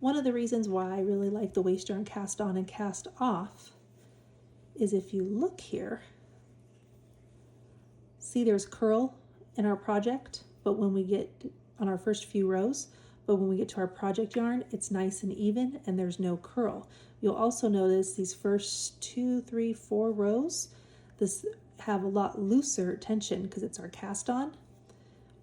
One of the reasons why I really like the waste yarn cast on and cast off is if you look here, see there's curl in our project, but when we get on our first few rows, but when we get to our project yarn, it's nice and even and there's no curl. You'll also notice these first 2, 3, 4 rows, this have a lot looser tension because it's our cast on.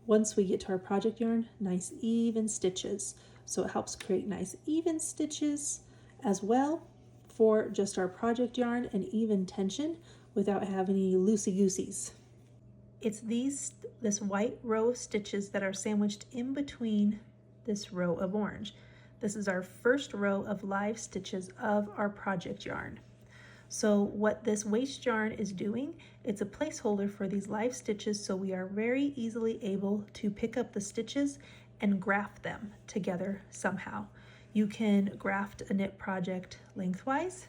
Once we get to our project yarn, nice even stitches. So it helps create nice even stitches as well for just our project yarn and even tension without having any loosey-gooseys. It's this white row of stitches that are sandwiched in between this row of orange. This is our first row of live stitches of our project yarn. So what this waste yarn is doing, it's a placeholder for these live stitches, so we are very easily able to pick up the stitches and graft them together somehow. You can graft a knit project lengthwise,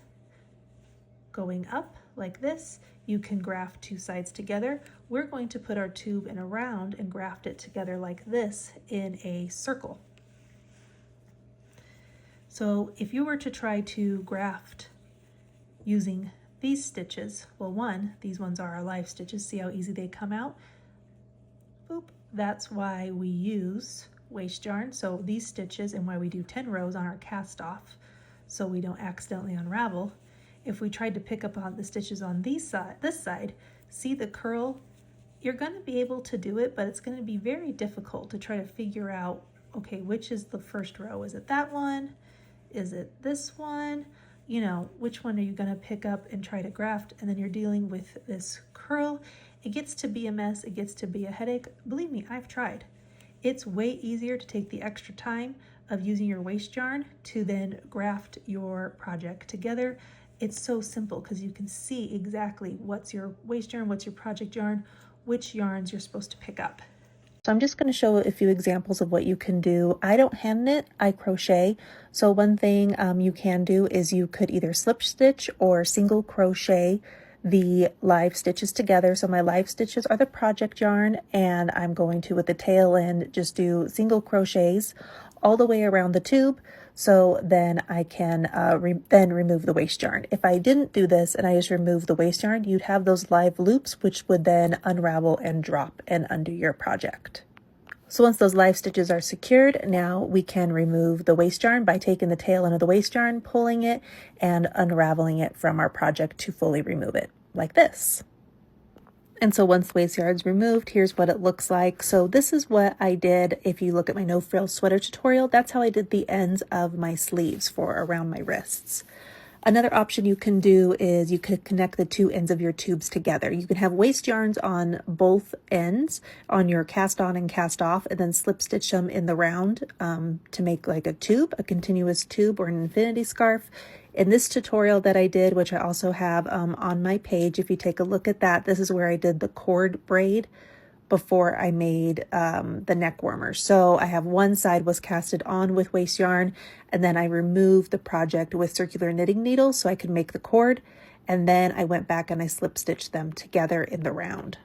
going up like this. You can graft two sides together. We're going to put our tube in a round and graft it together like this in a circle. So if you were to try to graft using these stitches, well, these ones are our live stitches. See how easy they come out? Boop. That's why we use waste yarn. So these stitches, and why we do 10 rows on our cast off so we don't accidentally unravel. If we tried to pick up on the stitches on this side, see the curl? You're going to be able to do it, but it's going to be very difficult to try to figure out, okay, which is the first row? Is it that one? Is it this one? You know, which one are you going to pick up and try to graft? And then you're dealing with this curl. It gets to be a mess. It gets to be a headache. Believe me, I've tried. It's way easier to take the extra time of using your waste yarn to then graft your project together. It's so simple because you can see exactly what's your waste yarn, what's your project yarn, which yarns you're supposed to pick up. So I'm just going to show a few examples of what you can do. I don't hand knit, I crochet. So one thing you can do is you could either slip stitch or single crochet the live stitches together. So my live stitches are the project yarn, and I'm going to, with the tail end, just do single crochets all the way around the tube. So then I can then remove the waste yarn. If I didn't do this and I just remove the waste yarn, you'd have those live loops, which would then unravel and drop and undo your project. So once those live stitches are secured, now we can remove the waste yarn by taking the tail end of the waste yarn, pulling it, and unraveling it from our project to fully remove it, like this. And so once the waste yarn is removed, here's what it looks like. So this is what I did. If you look at my no frills sweater tutorial, that's how I did the ends of my sleeves for around my wrists. Another option you can do is you could connect the two ends of your tubes together. You can have waste yarns on both ends on your cast on and cast off, and then slip stitch them in the round to make like a tube, a continuous tube, or an infinity scarf. In this tutorial that I did, which I also have on my page, if you take a look at that, this is where I did the cord braid before I made the neck warmers. So I have one side was casted on with waste yarn, and then I removed the project with circular knitting needles so I could make the cord, and then I went back and I slip stitched them together in the round.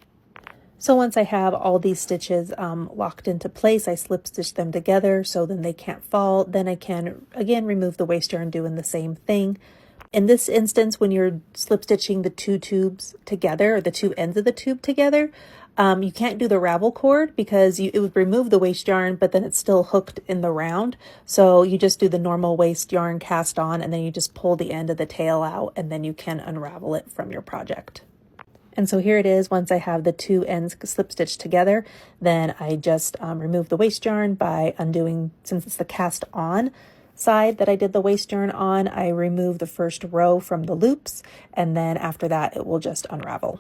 So once I have all these stitches locked into place, I slip stitch them together so then they can't fall. Then I can again remove the waste yarn doing the same thing. In this instance, when you're slip stitching the two tubes together, or the two ends of the tube together, you can't do the ravel cord because it would remove the waste yarn, but then it's still hooked in the round. So you just do the normal waste yarn cast on, and then you just pull the end of the tail out, and then you can unravel it from your project. And so here it is. Once I have the two ends slip stitched together, then I just remove the waste yarn by undoing, since it's the cast on side that I did the waste yarn on, I remove the first row from the loops, and then after that it will just unravel.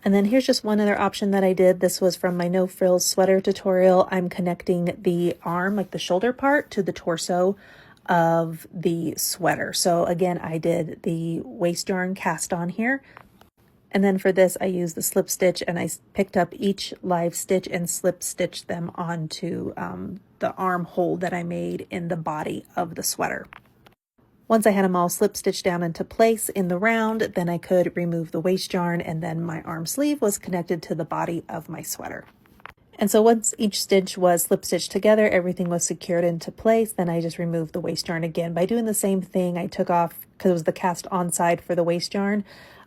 And then here's just one other option that I did. This was from my no frills sweater tutorial. I'm connecting the arm, like the shoulder part, to the torso of the sweater. So again, I did the waste yarn cast on here. And then for this, I used the slip stitch, and I picked up each live stitch and slip stitched them onto the armhole that I made in the body of the sweater. Once I had them all slip stitched down into place in the round, then I could remove the waste yarn, and then my arm sleeve was connected to the body of my sweater. And so once each stitch was slip stitched together, everything was secured into place. Then I just removed the waste yarn again. By doing the same thing, I took off, because it was the cast on side for the waste yarn,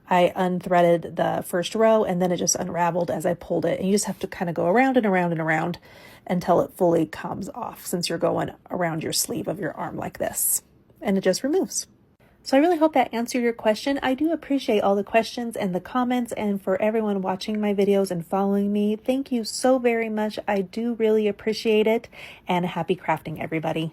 I unthreaded the first row and then it just unraveled as I pulled it. And you just have to kind of go around and around and around until it fully comes off, since you're going around your sleeve of your arm like this. And it just removes. So I really hope that answered your question. I do appreciate all the questions and the comments, and for everyone watching my videos and following me, thank you so very much. I do really appreciate it, and happy crafting, everybody.